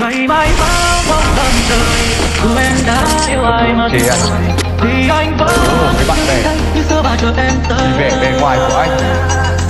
ngày mai bao bóng tận trời dù em đã yêu ai mà thì anh vẫn với bạn bè như xưa và chờ em tới vẻ bề ngoài của anh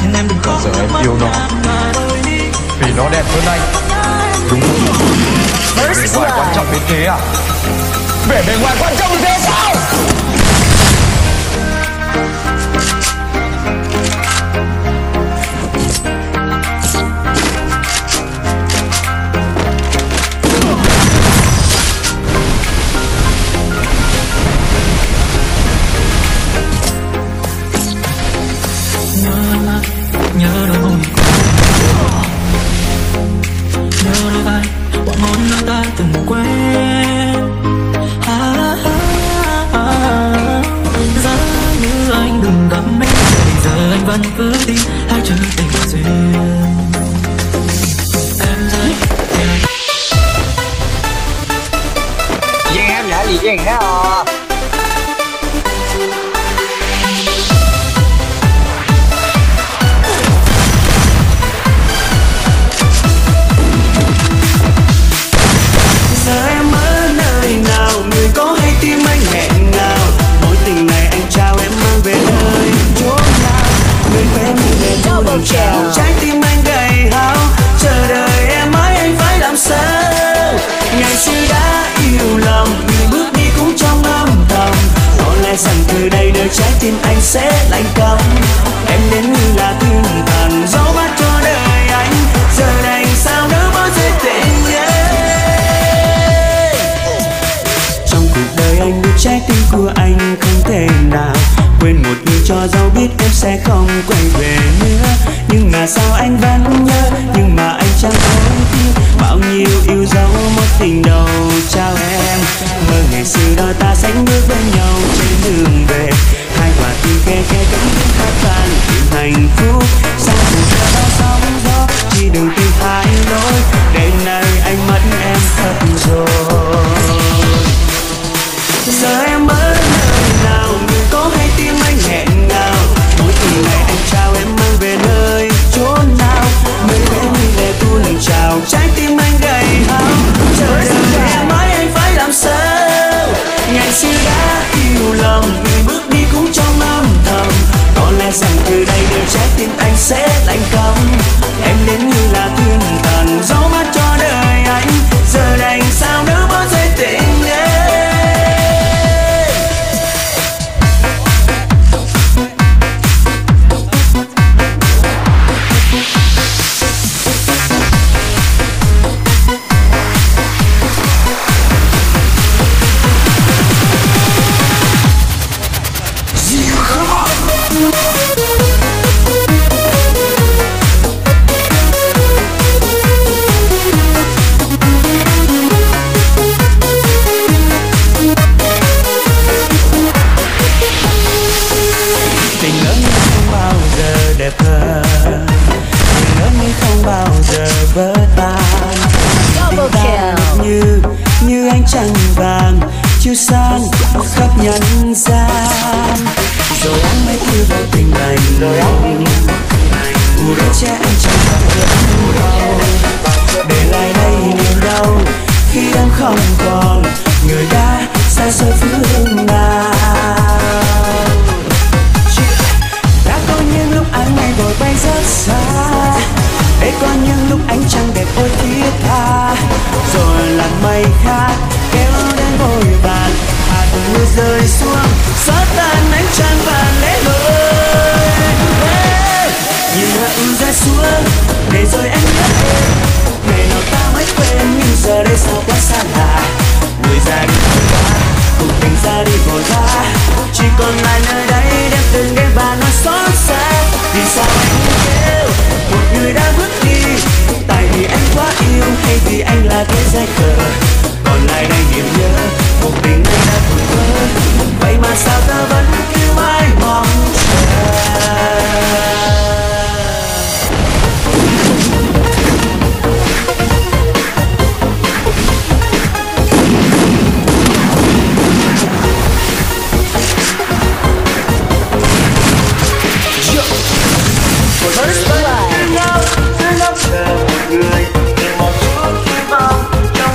xin em đừng bao giờ em yêu nó vì nó đẹp hơn anh. Đúng không? Bề ngoài quan trọng đến thế à? Vẻ bề ngoài quan trọng như thế sao? Nhớ đôi môi, nhớ đôi vai, bọn hôn nơi ta từng quen. Giá như anh đừng gặp em, bây giờ anh vẫn cứ tin hai chữ tình duyên. Em dậy Duyên em đã gì duyên thế à? giờ em ở nơi nào, người có hay tim anh hẹn nào, mối tình này anh trao em mang về nơi chốn nào, người quen mình về buồn chào, trái tim anh gầy hao, chờ đợi em mãi anh phải làm sao, ngày xưa đã yêu lầm, người bước đi cũng trong âm thầm, có lẽ rằng từ đây nơi trái tim anh sẽ lạnh câm, em đến như là thiên thần dấu mắt cho đời anh, giờ này sao đỡ bao dễ tình nhé. Anh biết trái tim của anh không thể nào quên một người cho dẫu biết em sẽ không quay về nữa, nhưng mà sao anh vẫn nhớ, nhưng mà anh chẳng hối tiếc bao nhiêu yêu dấu một tình đầu trao em, mơ ngày xưa đôi ta sánh bước bên nhau trên đường về, hai quả tim khe khe cánh tiếng hát vang tìm hạnh phúc, sao dù theo bao sóng gió chỉ đừng tìm hai lối, đến nay anh mất em thật rồi. Giờ em ở nơi nào, người có hay tim anh hẹn nào, mối tình này anh trao em mang về nơi chốn nào, người em đi để tuôn trào, trái tim anh gầy hao, chờ đợi em mãi anh phải làm sao, ngày xưa đã yêu lầm, người bước đi cũng trong âm thầm, có lẽ rằng từ đây đời trái tim anh sẽ lạnh câm, em đến như là thiên thần dấu mắt cho đời anh, giờ đành sao đỡ bao dây tình nhé. Đẹp hơn, tình lớn như không bao giờ vỡ tan, tình ta như ánh trăng vàng chiếu sáng khắp nhân gian, rồi anh mới thư về tình lành, rồi anh đứa trẻ anh chẳng còn đâu, để lại đây niềm đau khi em không còn, người đã xa xôi phương nào. Lúc anh ngày vội bay rất xa, để có những lúc ánh trăng đẹp ôi thiết tha, rồi làn mây khác kéo đến vội vàng, hạt mưa rơi xuống xóa tan ánh trăng vàng lẽ loi. Nhìn hạt mưa rơi xuống để rồi anh nhớ em, ngày nào ta mới quên, nhưng giờ đây sao quá xa lạ, người ra đi vội vã, cuộc tình ra đi vội vã, chỉ còn lại nơi đây đem từng đêm và nỗi xót xa. Vì sao anh kêu một người đã bước đi, tại vì anh quá yêu hay vì anh là cái dây cờ, còn lại đây niềm nhớ cuộc tình này đã vụn vỡ, vậy mà sao ta vẫn cứ mãi mong chờ. First blood. Người một chút hy vọng trong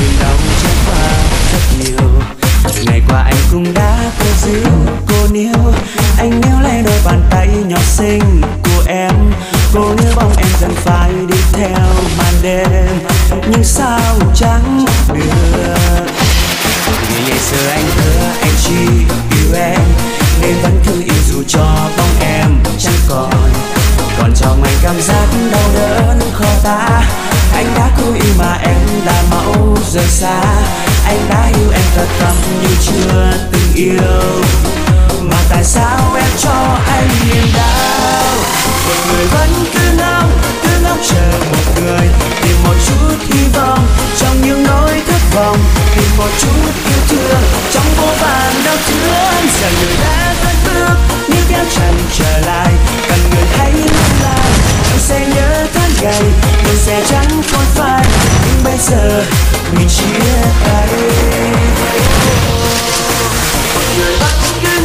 niềm đau trải qua rất nhiều. Ngày qua anh cũng đã cố giữ cô níu, anh níu lấy đôi bàn tay nhỏ xinh của em. Cô níu bóng em dần phải đi theo màn đêm, nhưng sao chẳng được. Vì ngày xưa anh hứa anh chỉ yêu em, nên vẫn cứ yêu dù cho bóng em chẳng còn trong anh cảm giác đau đớn khó tả. Anh đã cố yêu mà em đã mau rời xa, anh đã yêu em thật tâm như chưa từng yêu, mà tại sao em cho anh niềm đau. Một người vẫn cứ ngóng chờ một người, tìm một chút hy vọng trong những nỗi thất vọng, tìm một chút yêu thương trong vô vàn đau thương. Giờ người đã cất bước đi theo chẳng trở lại, cần người hãy ngừng lại. Mình sẽ nhớ tháng ngày, mình sẽ chẳng phôi phai, nhưng bây giờ mình chia tay. Một người vẫn cứ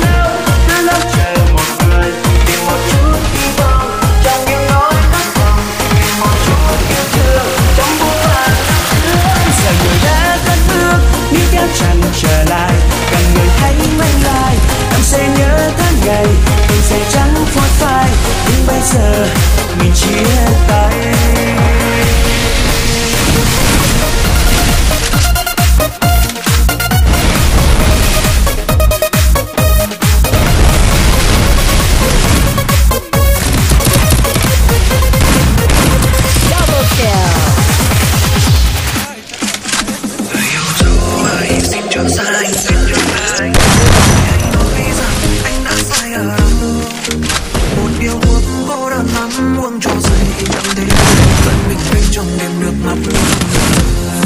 ngóng chờ một người, tìm một chút hy vọng trong những nỗi thất vọng, tìm một chút yêu thương trong vô vàn đau thương. Giờ người đã cất bước đi theo chẳng trở lại, cần người hãy quay lại. Em sẽ nhớ tháng ngày, mình sẽ chẳng phôi phai, nhưng bây giờ mình chia tay.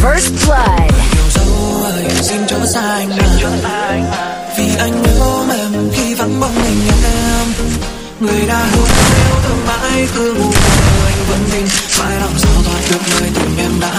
First Blood. Yêu dấu ơi xin cho xa anh à, vì anh nhớ em khi vắng bóng hình em. Người đã hứa yêu thương mãi cứ ngu ngơ, anh vẫn tin phải làm sao thoát được nơi tình em đã